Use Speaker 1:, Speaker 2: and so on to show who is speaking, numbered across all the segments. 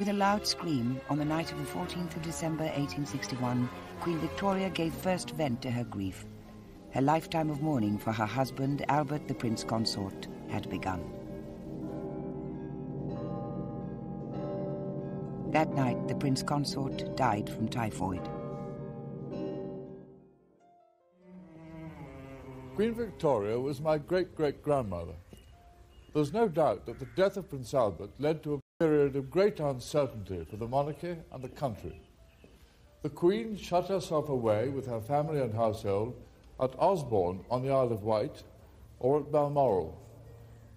Speaker 1: With a loud scream, on the night of the 14th of December 1861, Queen Victoria gave first vent to her grief. Her lifetime of mourning for her husband, Albert the Prince Consort, had begun. That night, the Prince Consort died from typhoid.
Speaker 2: Queen Victoria was my great-great-grandmother. There's no doubt that the death of Prince Albert led to a period of great uncertainty for the monarchy and the country. The Queen shut herself away with her family and household at Osborne on the Isle of Wight or at Balmoral.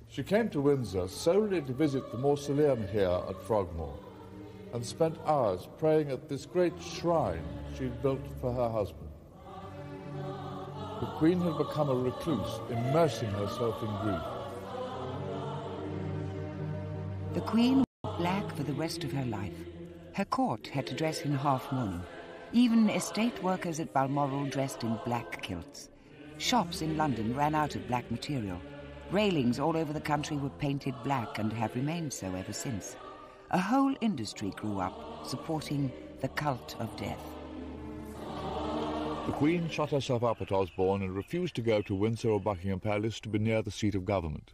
Speaker 2: She came to Windsor solely to visit the mausoleum here at Frogmore and spent hours praying at this great shrine she'd built for her husband. The Queen had become a recluse, immersing herself in grief.
Speaker 1: The Queen wore black for the rest of her life. Her court had to dress in half mourning. Even estate workers at Balmoral dressed in black kilts. Shops in London ran out of black material. Railings all over the country were painted black and have remained so ever since. A whole industry grew up, supporting the cult of death.
Speaker 2: The Queen shut herself up at Osborne and refused to go to Windsor or Buckingham Palace to be near the seat of government.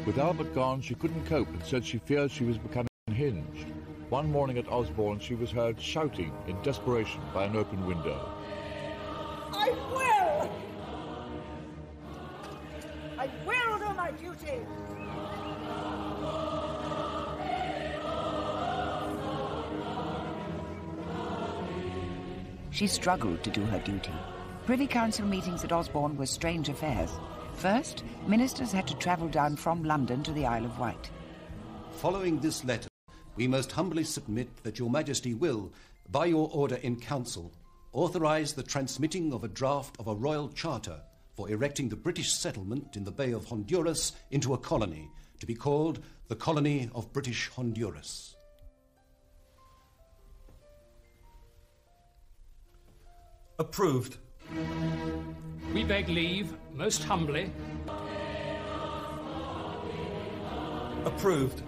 Speaker 2: With Albert gone, she couldn't cope and said she feared she was becoming unhinged. One morning at Osborne, she was heard shouting in desperation by an open window.
Speaker 3: I will! I will do my duty!
Speaker 1: She struggled to do her duty. Privy Council meetings at Osborne were strange affairs. First, ministers had to travel down from London to the Isle of Wight.
Speaker 4: Following this letter, we most humbly submit that your Majesty will, by your order in council, authorise the transmitting of a draft of a royal charter for erecting the British settlement in the Bay of Honduras into a colony, to be called the Colony of British Honduras.
Speaker 5: Approved.
Speaker 6: We beg leave, most humbly.
Speaker 5: Approved.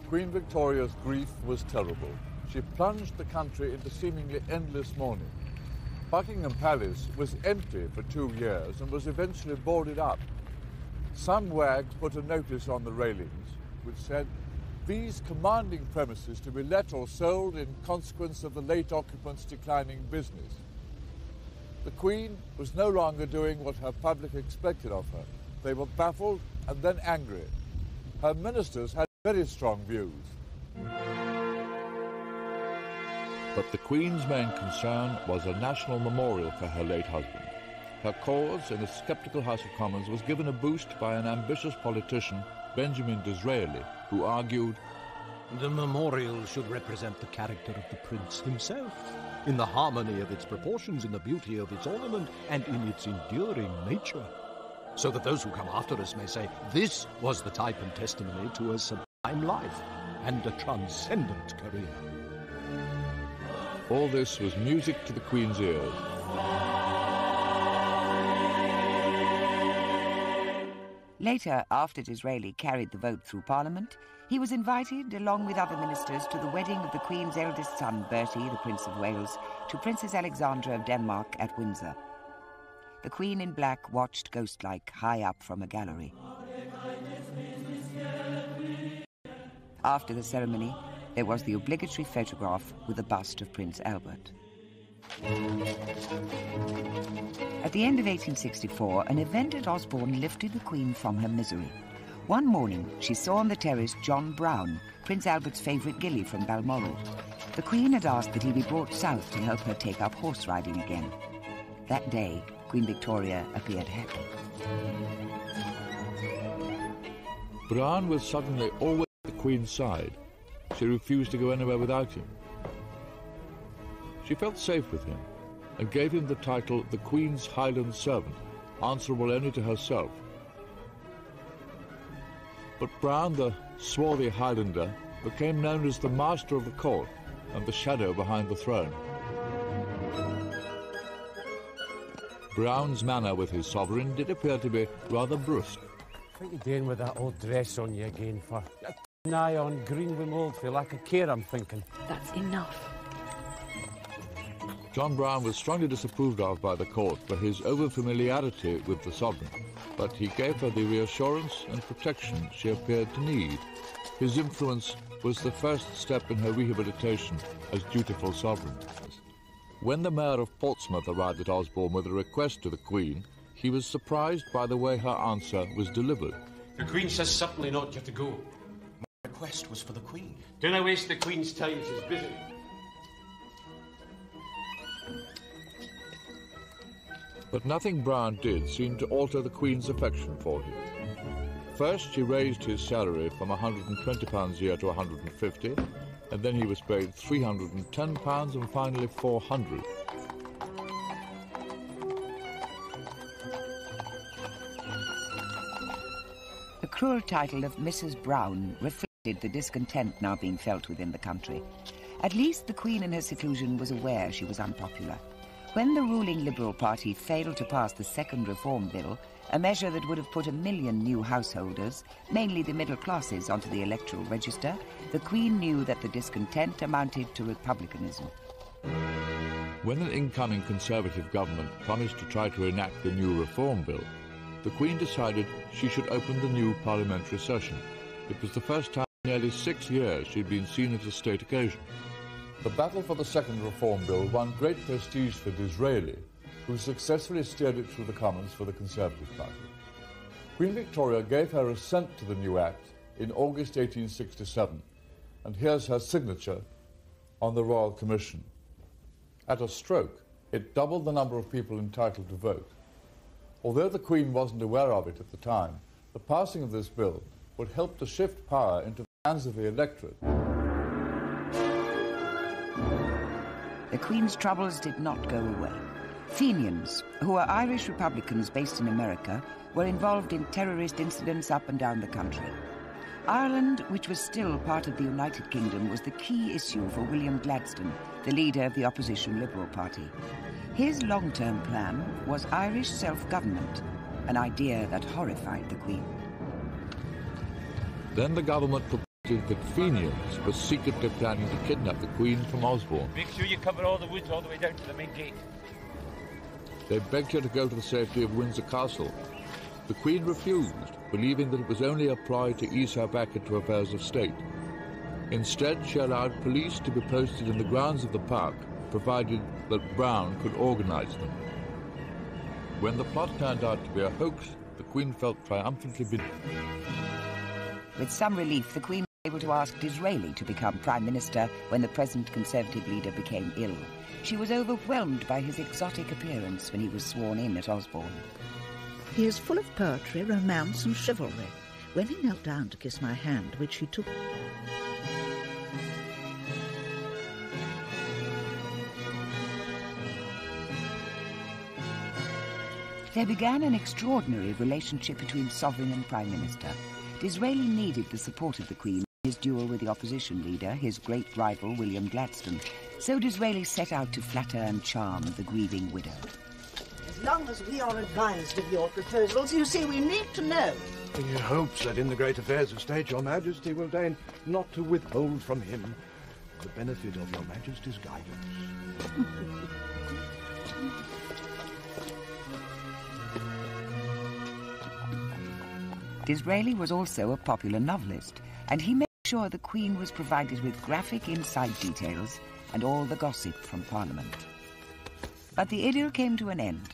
Speaker 2: Queen Victoria's grief was terrible. She plunged the country into seemingly endless mourning. Buckingham Palace was empty for 2 years and was eventually boarded up. Some wags put a notice on the railings which said, "These commanding premises to be let or sold in consequence of the late occupants' declining business." The Queen was no longer doing what her public expected of her. They were baffled and then angry. Her ministers had very strong views. But the Queen's main concern was a national memorial for her late husband. Her cause in the sceptical House of Commons was given a boost by an ambitious politician, Benjamin Disraeli, who argued,
Speaker 7: "The memorial should represent the character of the prince himself, in the harmony of its proportions, in the beauty of its ornament, and in its enduring nature, so that those who come after us may say, this was the type and testimony to a sublime life and a transcendent career."
Speaker 2: All this was music to the Queen's ears.
Speaker 1: Later, after Disraeli carried the vote through Parliament, he was invited, along with other ministers, to the wedding of the Queen's eldest son, Bertie, the Prince of Wales, to Princess Alexandra of Denmark at Windsor. The Queen in black watched ghost-like high up from a gallery. After the ceremony, there was the obligatory photograph with a bust of Prince Albert. At the end of 1864, an event at Osborne lifted the Queen from her misery. One morning, she saw on the terrace John Brown, Prince Albert's favourite gillie from Balmoral. The Queen had asked that he be brought south to help her take up horse riding again. That day, Queen Victoria appeared happy.
Speaker 2: Brown was suddenly always at the Queen's side. She refused to go anywhere without him. She felt safe with him and gave him the title the Queen's Highland Servant, answerable only to herself. But Brown, the swarthy Highlander, became known as the master of the court and the shadow behind the throne. Brown's manner with his sovereign did appear to be rather brusque.
Speaker 8: What are you doing with that old dress on you again for? nigh on Greenwim for lack of care, I'm thinking.
Speaker 9: That's enough.
Speaker 2: John Browne was strongly disapproved of by the court for his over-familiarity with the sovereign, but he gave her the reassurance and protection she appeared to need. His influence was the first step in her rehabilitation as dutiful sovereign. When the Mayor of Portsmouth arrived at Osborne with a request to the Queen, he was surprised by the way her answer was delivered.
Speaker 10: The Queen says certainly not you have to go.
Speaker 4: My request was for the Queen.
Speaker 10: Do not waste the Queen's time, she's busy.
Speaker 2: But nothing Browne did seemed to alter the Queen's affection for him. First, she raised his salary from £120 a year to £150, and then he was paid £310 and finally £400.
Speaker 1: The cruel title of Mrs. Browne reflected the discontent now being felt within the country. At least the Queen in her seclusion was aware she was unpopular. When the ruling Liberal Party failed to pass the Second Reform Bill, a measure that would have put 1 million new householders, mainly the middle classes, onto the electoral register, the Queen knew that the discontent amounted to republicanism.
Speaker 2: When an incoming Conservative government promised to try to enact the new Reform Bill, the Queen decided she should open the new parliamentary session. It was the first time in nearly 6 years she'd been seen at a state occasion. The battle for the Second Reform Bill won great prestige for Disraeli, who successfully steered it through the Commons for the Conservative Party. Queen Victoria gave her assent to the new Act in August 1867, and here's her signature on the Royal Commission. At a stroke, it doubled the number of people entitled to vote. Although the Queen wasn't aware of it at the time, the passing of this bill would help to shift power into the hands of the electorate.
Speaker 1: The Queen's troubles did not go away. Fenians, who were Irish Republicans based in America, were involved in terrorist incidents up and down the country. Ireland, which was still part of the United Kingdom, was the key issue for William Gladstone, the leader of the opposition Liberal Party. His long-term plan was Irish self-government, an idea that horrified the Queen.
Speaker 2: Then the government proposed that Fenians were secretly planning to kidnap the Queen from Osborne.
Speaker 11: Make sure you cover all the woods all the way down to the main gate.
Speaker 2: They begged her to go to the safety of Windsor Castle. The Queen refused, believing that it was only a ploy to ease her back into affairs of state. Instead, she allowed police to be posted in the grounds of the park, provided that Browne could organise them. When the plot turned out to be a hoax, the Queen felt triumphantly beaten.
Speaker 1: With some relief, the Queen was able to ask Disraeli to become Prime Minister when the present Conservative leader became ill. She was overwhelmed by his exotic appearance when he was sworn in at Osborne.
Speaker 12: He is full of poetry, romance and chivalry. When he knelt down to kiss my hand, which he took...
Speaker 1: There began an extraordinary relationship between Sovereign and Prime Minister. Disraeli needed the support of the Queen in his duel with the opposition leader, his great rival William Gladstone. So Disraeli set out to flatter and charm the grieving widow.
Speaker 3: As long as we are advised of your proposals, you see, we need to know.
Speaker 7: He hopes that in the great affairs of state your Majesty will deign not to withhold from him the benefit of your Majesty's guidance.
Speaker 1: Disraeli was also a popular novelist, and he made sure the Queen was provided with graphic inside details and all the gossip from Parliament. But the idyll came to an end.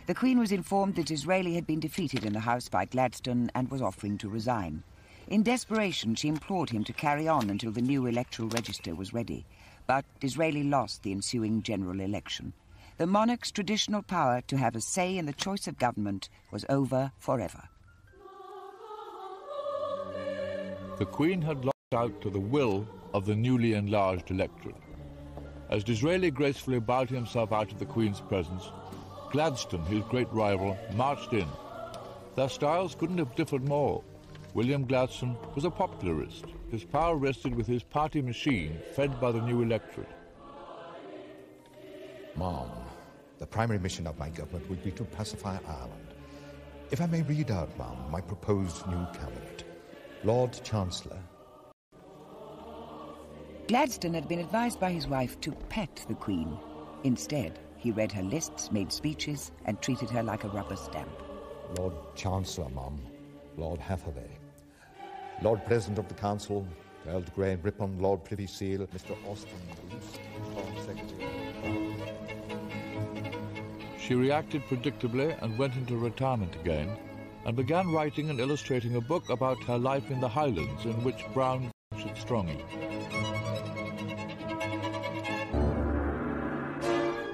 Speaker 1: The Queen was informed that Disraeli had been defeated in the House by Gladstone and was offering to resign. In desperation, she implored him to carry on until the new electoral register was ready. But Disraeli lost the ensuing general election. The monarch's traditional power to have a say in the choice of government was over forever.
Speaker 2: The Queen had lost out to the will of the newly enlarged electorate. As Disraeli gracefully bowed himself out of the Queen's presence, Gladstone, his great rival, marched in. Their styles couldn't have differed more. William Gladstone was a popularist. His power rested with his party machine, fed by the new electorate.
Speaker 13: Ma'am, the primary mission of my government would be to pacify Ireland. If I may read out, ma'am, my proposed new cabinet. Lord Chancellor,
Speaker 1: Gladstone had been advised by his wife to pet the Queen. Instead, he read her lists, made speeches, and treated her like a rubber stamp.
Speaker 13: Lord Chancellor, Mum, Lord Hathaway, Lord President of the Council, Earl Graham Ripon, Lord Privy Seal, Mr. Austin, Foreign Secretary.
Speaker 2: She reacted predictably and went into retirement again, and began writing and illustrating a book about her life in the Highlands, in which Browne featured strongly.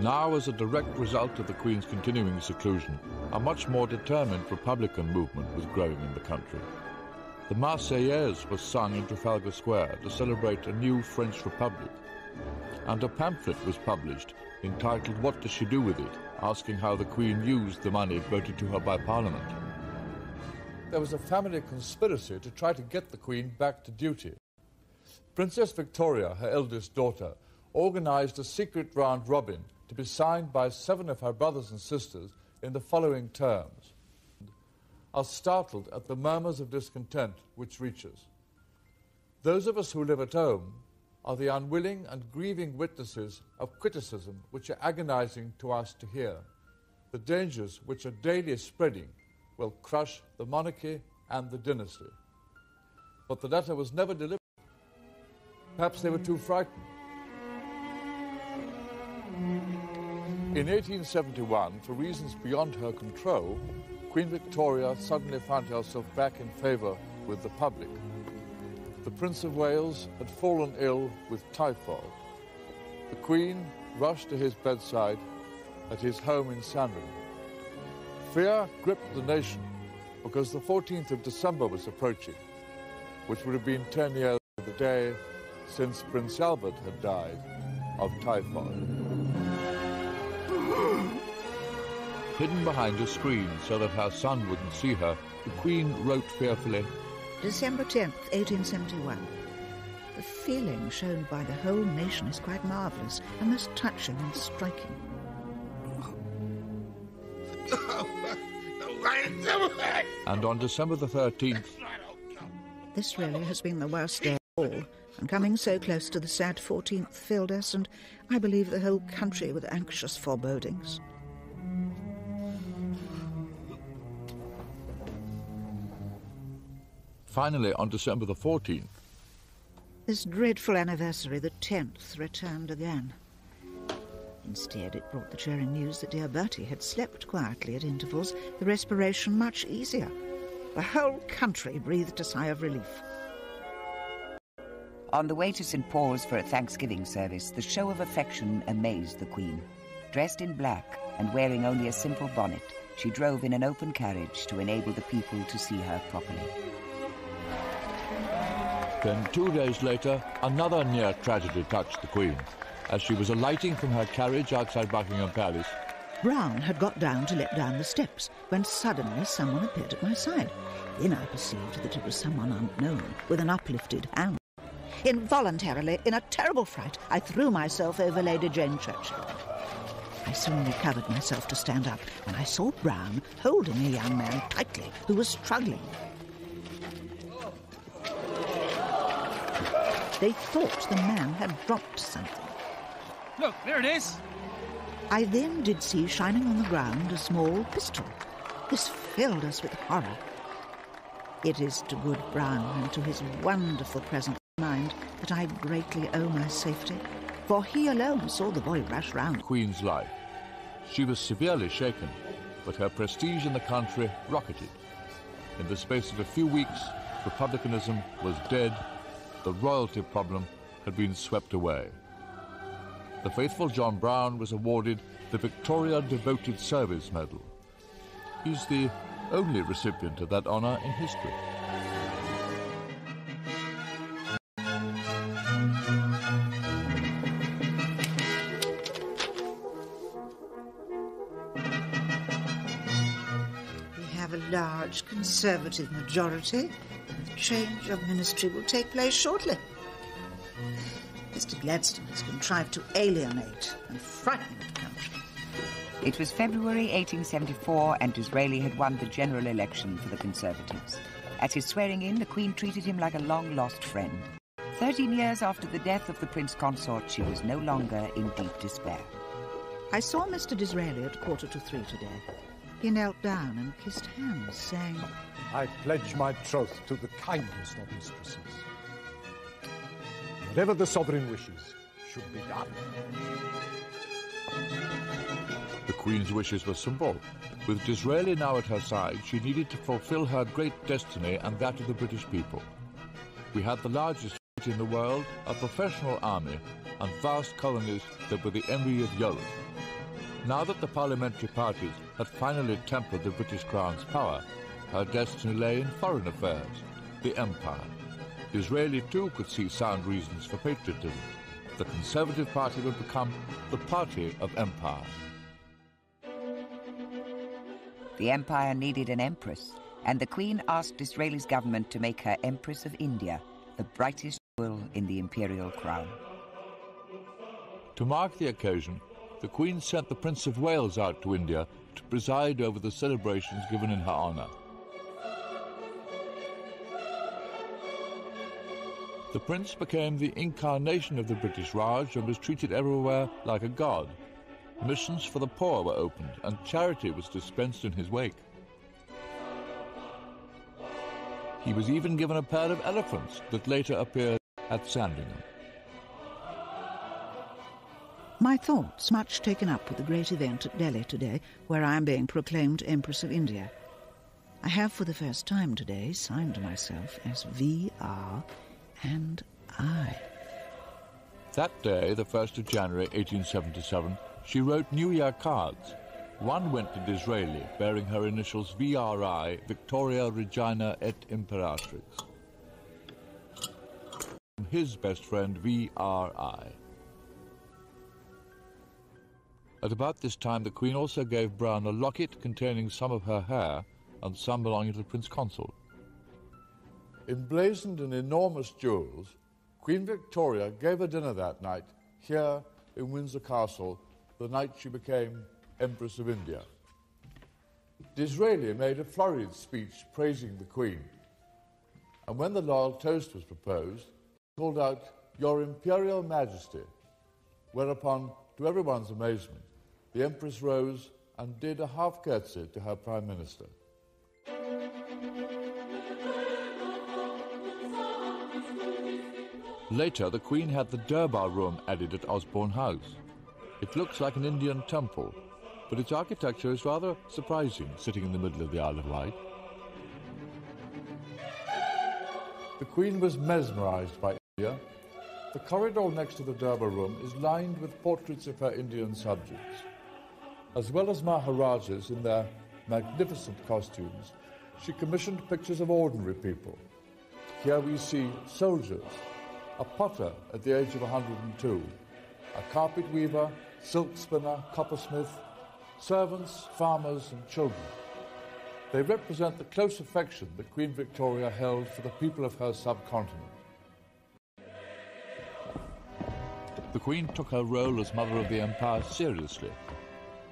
Speaker 2: Now, as a direct result of the Queen's continuing seclusion, a much more determined Republican movement was growing in the country. The Marseillaise was sung in Trafalgar Square to celebrate a new French Republic, and a pamphlet was published entitled "What Does She Do With It?", asking how the Queen used the money voted to her by Parliament. There was a family conspiracy to try to get the Queen back to duty. Princess Victoria, her eldest daughter, organised a secret round robin to be signed by 7 of her brothers and sisters in the following terms: are startled at the murmurs of discontent which reach us. Those of us who live at home are the unwilling and grieving witnesses of criticism which are agonizing to us to hear. The dangers which are daily spreading will crush the monarchy and the dynasty. But the letter was never delivered. Perhaps they were too frightened. In 1871, for reasons beyond her control, Queen Victoria suddenly found herself back in favour with the public. The Prince of Wales had fallen ill with typhoid. The Queen rushed to his bedside at his home in Sandringham. Fear gripped the nation because the 14th of December was approaching, which would have been 10 years to the day since Prince Albert had died of typhoid. Hidden behind a screen so that her son wouldn't see her, the Queen wrote fearfully,
Speaker 12: December 10th, 1871. The feeling shown by the whole nation is quite marvellous and most touching and striking.
Speaker 2: And on December the 13th...
Speaker 12: This really has been the worst day of all, and coming so close to the sad 14th filled us, and I believe the whole country, with anxious forebodings.
Speaker 2: Finally, on December the 14th...
Speaker 12: This dreadful anniversary, the 10th, returned again. Instead, it brought the cheering news that dear Bertie had slept quietly at intervals, the respiration much easier. The whole country breathed a sigh of relief.
Speaker 1: On the way to St. Paul's for a Thanksgiving service, the show of affection amazed the Queen. Dressed in black and wearing only a simple bonnet, she drove in an open carriage to enable the people to see her properly.
Speaker 2: Then 2 days later, another near tragedy touched the Queen. As she was alighting from her carriage outside Buckingham Palace,
Speaker 12: Browne had got down to let down the steps when suddenly someone appeared at my side. Then I perceived that it was someone unknown with an uplifted hand. Involuntarily, in a terrible fright, I threw myself over Lady Jane Churchill. I soon recovered myself to stand up, and I saw Browne holding a young man tightly who was struggling. They thought the man had dropped something.
Speaker 11: Look, there it is.
Speaker 12: I then did see shining on the ground a small pistol. This filled us with horror. It is to good Browne and to his wonderful presence of mind that I greatly owe my safety, for he alone saw the boy rush round.
Speaker 2: Queen's life. She was severely shaken, but her prestige in the country rocketed. In the space of a few weeks, republicanism was dead. The royalty problem had been swept away. The faithful John Browne was awarded the Victoria Devoted Service Medal. He's the only recipient of that honour in history.
Speaker 12: We have a large Conservative majority. The change of ministry will take place shortly. Mr. Gladstone has contrived to alienate and frighten the country.
Speaker 1: It was February 1874 and Disraeli had won the general election for the Conservatives. At his swearing-in, the Queen treated him like a long-lost friend. 13 years after the death of the Prince Consort, she was no longer in deep despair.
Speaker 12: I saw Mr. Disraeli at 2:45 today. He knelt down and kissed hands, saying,
Speaker 7: I pledge my troth to the kindest of mistresses. Whatever the sovereign wishes should be done.
Speaker 2: The Queen's wishes were simple. With Disraeli now at her side, she needed to fulfill her great destiny and that of the British people. We had the largest fleet in the world, a professional army, and vast colonies that were the envy of Europe. Now that the parliamentary parties had finally tempered the British Crown's power, her destiny lay in foreign affairs, the Empire. Disraeli too could see sound reasons for patriotism. The Conservative Party would become the party of empire.
Speaker 1: The Empire needed an empress, and the Queen asked Disraeli's government to make her Empress of India, the brightest jewel in the imperial crown.
Speaker 2: To mark the occasion, the Queen sent the Prince of Wales out to India to preside over the celebrations given in her honour. The Prince became the incarnation of the British Raj and was treated everywhere like a god. Missions for the poor were opened, and charity was dispensed in his wake. He was even given a pair of elephants that later appeared at Sandringham.
Speaker 12: My thoughts much taken up with the great event at Delhi today, where I am being proclaimed Empress of India. I have for the first time today signed myself as V.R. and I.
Speaker 2: That day, the 1st of January 1877, she wrote New Year cards. One went to Disraeli, bearing her initials V.R.I., Victoria Regina et Imperatrix. His best friend, V.R.I. At about this time, the Queen also gave Brown a locket containing some of her hair and some belonging to the Prince Consort. Emblazoned in enormous jewels, Queen Victoria gave a dinner that night here in Windsor Castle, the night she became Empress of India. Disraeli made a flurried speech praising the Queen, and when the loyal toast was proposed, he called out, "Your Imperial Majesty," whereupon, to everyone's amazement, the Empress rose and did a half curtsy to her Prime Minister. Later, the Queen had the Durbar Room added at Osborne House. It looks like an Indian temple, but its architecture is rather surprising, sitting in the middle of the Isle of Wight. The Queen was mesmerised by India. The corridor next to the Durbar Room is lined with portraits of her Indian subjects. As well as Maharajas in their magnificent costumes, she commissioned pictures of ordinary people. Here we see soldiers, a potter at the age of 102, a carpet weaver, silk spinner, coppersmith, servants, farmers and children. They represent the close affection that Queen Victoria held for the people of her subcontinent. The Queen took her role as Mother of the Empire seriously.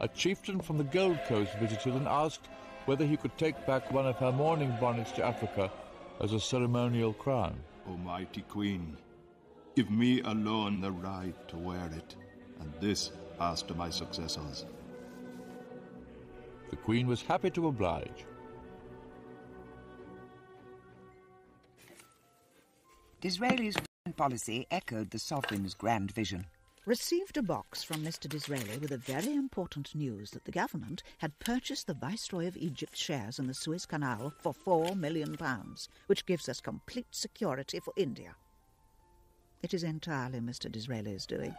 Speaker 2: A chieftain from the Gold Coast visited and asked whether he could take back one of her mourning bonnets to Africa as a ceremonial crown.
Speaker 9: O mighty Queen, give me alone the right to wear it, and this pass to my successors.
Speaker 2: The Queen was happy to oblige.
Speaker 1: Disraeli's foreign policy echoed the sovereign's grand vision.
Speaker 12: Received a box from Mr. Disraeli with a very important news that the government had purchased the Viceroy of Egypt's shares in the Suez Canal for £4 million, which gives us complete security for India. It is entirely Mr. Disraeli's doing.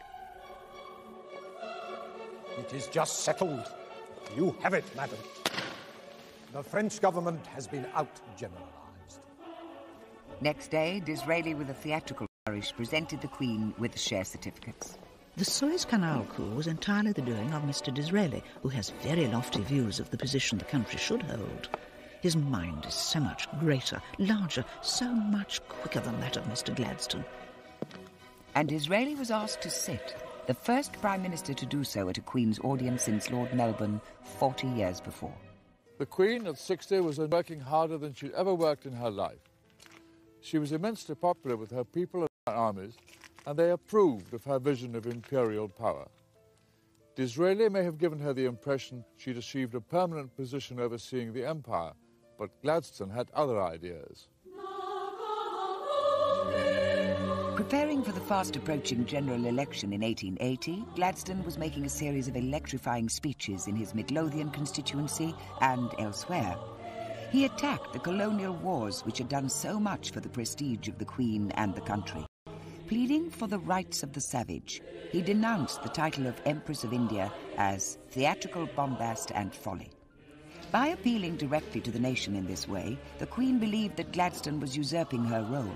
Speaker 7: It is just settled. You have it, madam. The French government has been out-generalised.
Speaker 1: Next day, Disraeli, with a theatrical flourish, presented the Queen with the share certificates.
Speaker 12: The Suez Canal coup was entirely the doing of Mr. Disraeli, who has very lofty views of the position the country should hold. His mind is so much greater, larger, so much quicker than that of Mr. Gladstone.
Speaker 1: And Disraeli was asked to sit, the first Prime Minister to do so at a Queen's audience since Lord Melbourne 40 years before. The Queen, at 60, was working harder than she'd ever worked in her life. She was immensely popular with her people and
Speaker 2: armies, and they approved of her vision of imperial power. Disraeli may have given her the impression she'd achieved a permanent position overseeing the empire, but Gladstone had other ideas.
Speaker 1: Preparing for the fast-approaching general election in 1880, Gladstone was making a series of electrifying speeches in his Midlothian constituency and elsewhere. He attacked the colonial wars which had done so much for the prestige of the Queen and the country. Pleading for the rights of the savage, he denounced the title of Empress of India as theatrical bombast and folly. By appealing directly to the nation in this way, the Queen believed that Gladstone was usurping her role.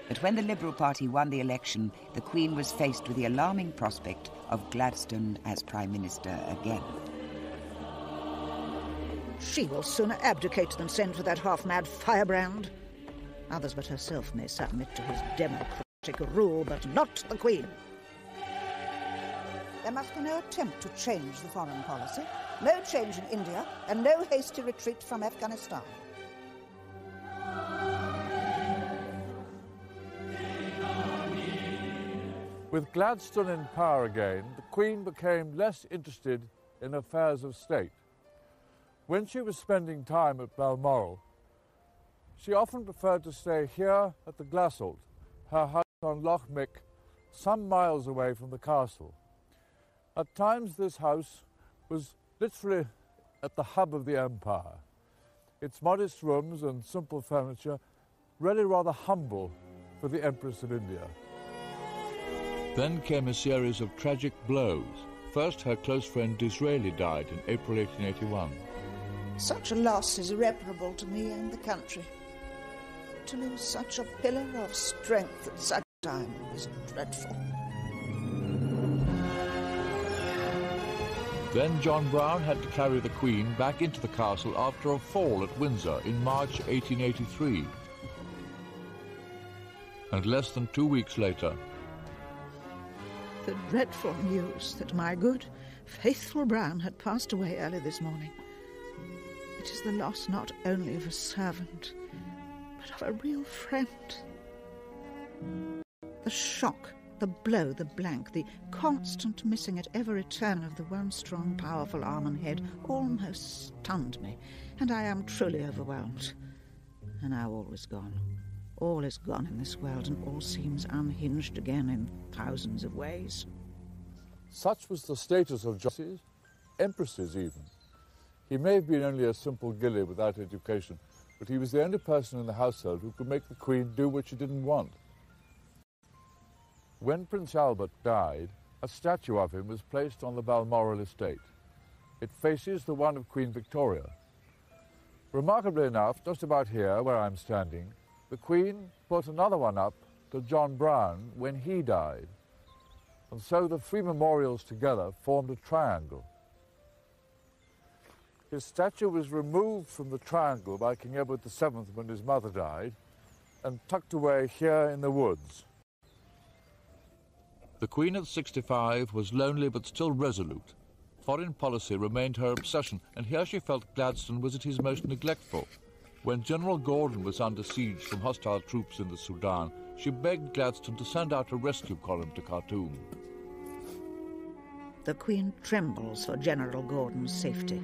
Speaker 1: But when the Liberal Party won the election, the Queen was faced with the alarming prospect of Gladstone as Prime Minister again.
Speaker 12: She will sooner abdicate than send for that half-mad firebrand. Others but herself may submit to his democratic rule, but not the Queen. There must be no attempt to change the foreign policy, no change in India, and no hasty retreat from Afghanistan.
Speaker 2: With Gladstone in power again, the Queen became less interested in affairs of state. When she was spending time at Balmoral, she often preferred to stay here at the Glassholt, her house on Loch Mick, some miles away from the castle. At times this house was literally at the hub of the empire. Its modest rooms and simple furniture really rather humble for the Empress of India. Then came a series of tragic blows. First, her close friend Disraeli died in April 1881.
Speaker 12: Such a loss is irreparable to me and the country. To lose such a pillar of strength at such a time is dreadful.
Speaker 2: Then John Brown had to carry the Queen back into the castle after a fall at Windsor in March 1883. And less than 2 weeks later,
Speaker 12: the dreadful news that my good, faithful Brown had passed away early this morning. It is the loss not only of a servant, but of a real friend. The shock, the blow, the blank, the constant missing at every turn of the one strong, powerful arm and head almost stunned me, and I am truly overwhelmed. And now all is gone. All is gone in this world, and all seems unhinged again in thousands of ways.
Speaker 2: Such was the status of John, empresses even. He may have been only a simple gilly without education, but he was the only person in the household who could make the Queen do what she didn't want. When Prince Albert died, a statue of him was placed on the Balmoral estate. It faces the one of Queen Victoria. Remarkably enough, just about here, where I'm standing, the Queen put another one up to John Brown when he died. And so the three memorials together formed a triangle. His statue was removed from the triangle by King Edward VII when his mother died and tucked away here in the woods. The Queen at 65 was lonely but still resolute. Foreign policy remained her obsession, and here she felt Gladstone was at his most neglectful. When General Gordon was under siege from hostile troops in the Sudan, she begged Gladstone to send out a rescue column to Khartoum.
Speaker 12: The Queen trembles for General Gordon's safety.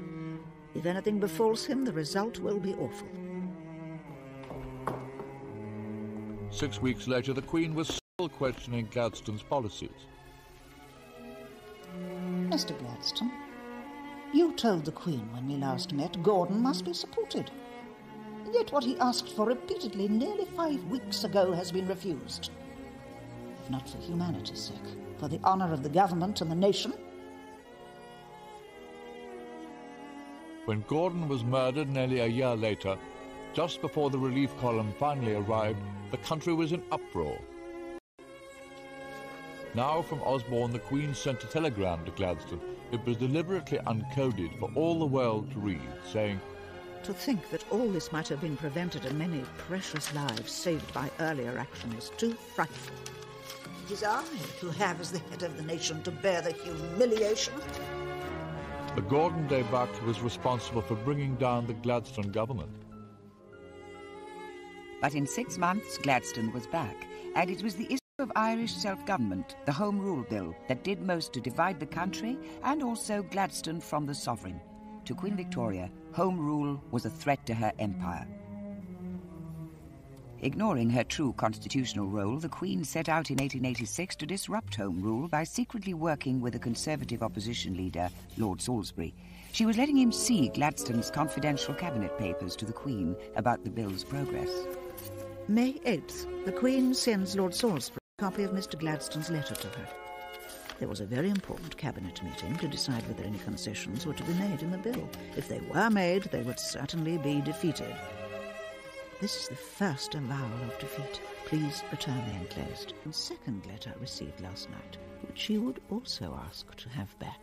Speaker 12: If anything befalls him, the result will be awful.
Speaker 2: 6 weeks later, the Queen was still questioning Gladstone's policies.
Speaker 12: Mr. Gladstone, you told the Queen when we last met Gordon must be supported. Yet what he asked for repeatedly nearly 5 weeks ago has been refused. If not for humanity's sake, for the honour of the government and the nation.
Speaker 2: When Gordon was murdered nearly a year later, just before the relief column finally arrived, the country was in uproar. Now from Osborne, the Queen sent a telegram to Gladstone. It was deliberately uncoded for all the world to read, saying,
Speaker 12: "To think that all this might have been prevented and many precious lives saved by earlier action is too frightful. It is I who have, as the head of the nation, to bear the humiliation."
Speaker 2: The Gordon débâcle was responsible for bringing down the Gladstone government.
Speaker 1: But in 6 months, Gladstone was back, and it was the issue of Irish self-government, the Home Rule Bill, that did most to divide the country, and also Gladstone from the sovereign. To Queen Victoria, Home Rule was a threat to her empire. Ignoring her true constitutional role, the Queen set out in 1886 to disrupt Home Rule by secretly working with a Conservative opposition leader, Lord Salisbury. She was letting him see Gladstone's confidential cabinet papers to the Queen about the bill's progress.
Speaker 12: May 8th, the Queen sends Lord Salisbury a copy of Mr. Gladstone's letter to her. There was a very important cabinet meeting to decide whether any concessions were to be made in the bill. If they were made, they would certainly be defeated. This is the first avowal of defeat. Please return the enclosed. The second letter received last night, which she would also ask to have back.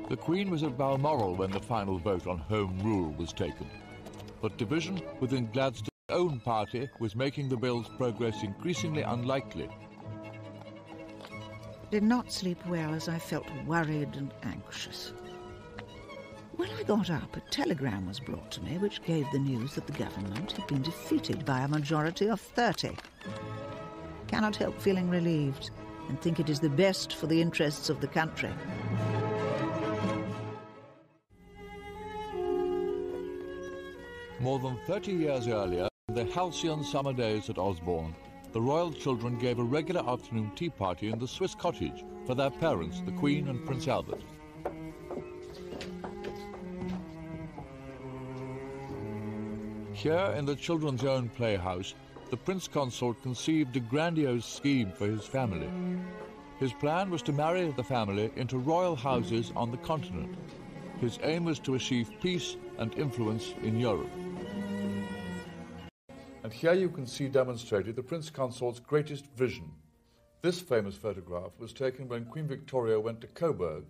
Speaker 2: The Queen was at Balmoral when the final vote on Home Rule was taken. But division within Gladstone's own party was making the bill's progress increasingly unlikely.
Speaker 12: I did not sleep well as I felt worried and anxious. When I got up, a telegram was brought to me which gave the news that the government had been defeated by a majority of 30. Cannot help feeling relieved and think it is the best for the interests of the country.
Speaker 2: More than 30 years earlier, in the halcyon summer days at Osborne, the royal children gave a regular afternoon tea party in the Swiss cottage for their parents, the Queen and Prince Albert. Here in the children's own playhouse, the Prince Consort conceived a grandiose scheme for his family. His plan was to marry the family into royal houses on the continent. His aim was to achieve peace and influence in Europe. And here you can see demonstrated the Prince Consort's greatest vision. This famous photograph was taken when Queen Victoria went to Coburg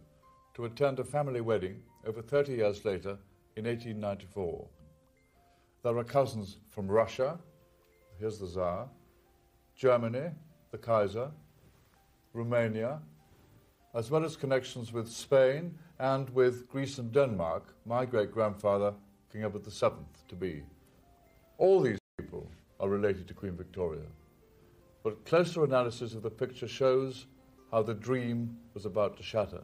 Speaker 2: to attend a family wedding over 30 years later in 1894. There are cousins from Russia, here's the Tsar, Germany, the Kaiser, Romania, as well as connections with Spain and with Greece and Denmark, my great-grandfather, King Edward VII, to be. All these people are related to Queen Victoria, but closer analysis of the picture shows how the dream was about to shatter.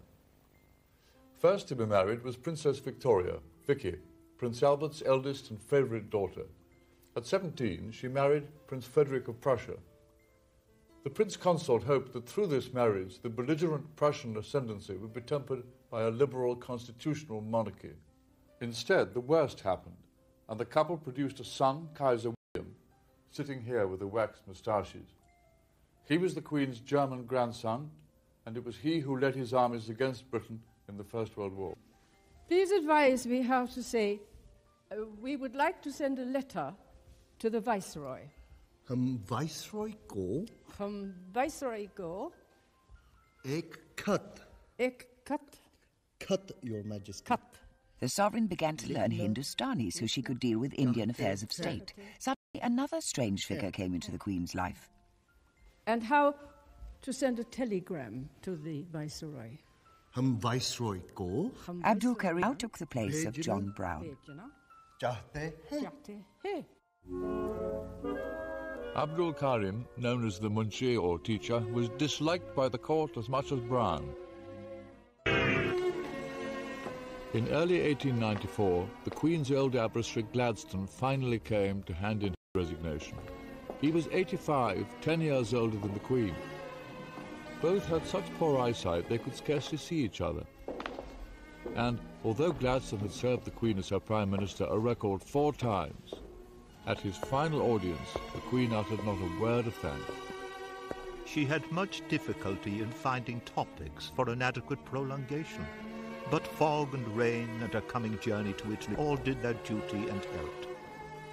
Speaker 2: First to be married was Princess Victoria, Vicky, Prince Albert's eldest and favourite daughter. At 17, she married Prince Frederick of Prussia. The Prince Consort hoped that through this marriage, the belligerent Prussian ascendancy would be tempered by a liberal constitutional monarchy. Instead, the worst happened, and the couple produced a son, Kaiser William, sitting here with the waxed moustaches. He was the Queen's German grandson, and it was he who led his armies against Britain in the First World War.
Speaker 14: Please advise me how to say, we would like to send a letter to the Viceroy.
Speaker 15: Viceroy go?
Speaker 14: Viceroy go?
Speaker 15: Ek cut.
Speaker 14: Ek cut.
Speaker 15: Cut, Your Majesty.
Speaker 14: Cut.
Speaker 1: The sovereign began to learn Hindustani so she could deal with Indian affairs of state. Suddenly, another strange figure came into the Queen's life.
Speaker 14: And how to send a telegram to the Viceroy.
Speaker 15: Viceroy go?
Speaker 1: Abdul Karim now took the place of John Brown.
Speaker 2: Abdul Karim, known as the Munshi or teacher, was disliked by the court as much as Brown. In early 1894, the Queen's old adversary Gladstone finally came to hand in his resignation. He was 85, 10 years older than the Queen. Both had such poor eyesight they could scarcely see each other. And although Gladstone had served the Queen as her Prime Minister a record 4 times, at his final audience, the Queen uttered not a word of thanks.
Speaker 16: She had much difficulty in finding topics for an adequate prolongation, but fog and rain and her coming journey to Italy all did their duty and helped.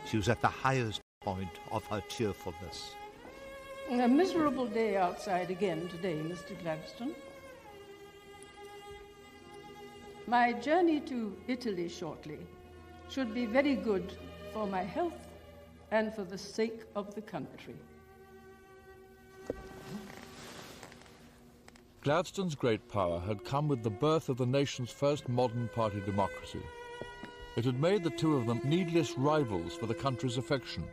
Speaker 16: She was at the highest point of her cheerfulness.
Speaker 14: A miserable day outside again today, Mr. Gladstone. My journey to Italy shortly should be very good for my health and for the sake of the country.
Speaker 2: Gladstone's great power had come with the birth of the nation's first modern party democracy. It had made the two of them needless rivals for the country's affection.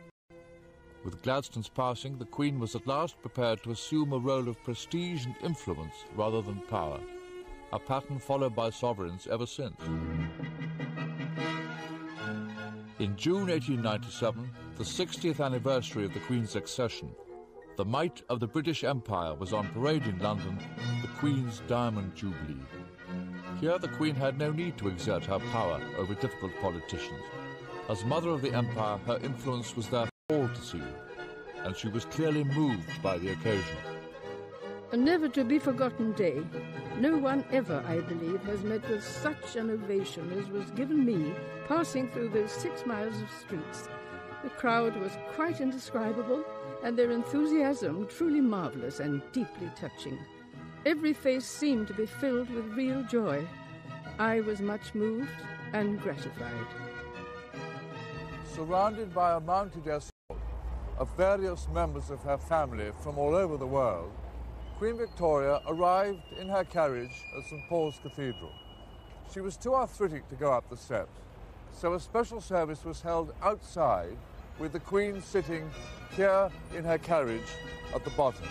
Speaker 2: With Gladstone's passing, the Queen was at last prepared to assume a role of prestige and influence rather than power, a pattern followed by sovereigns ever since. In June 1897, the 60th anniversary of the Queen's accession, the might of the British Empire was on parade in London, the Queen's Diamond Jubilee. Here the Queen had no need to exert her power over difficult politicians. As Mother of the Empire, her influence was there for all to see, and she was clearly moved by the occasion.
Speaker 14: A never-to-be-forgotten day. No one ever, I believe, has met with such an ovation as was given me passing through those 6 miles of streets. The crowd was quite indescribable, and their enthusiasm truly marvellous and deeply touching. Every face seemed to be filled with real joy. I was much moved and gratified.
Speaker 2: Surrounded by a mounted escort of various members of her family from all over the world, Queen Victoria arrived in her carriage at St. Paul's Cathedral. She was too arthritic to go up the steps, so a special service was held outside with the Queen sitting here in her carriage at the bottom.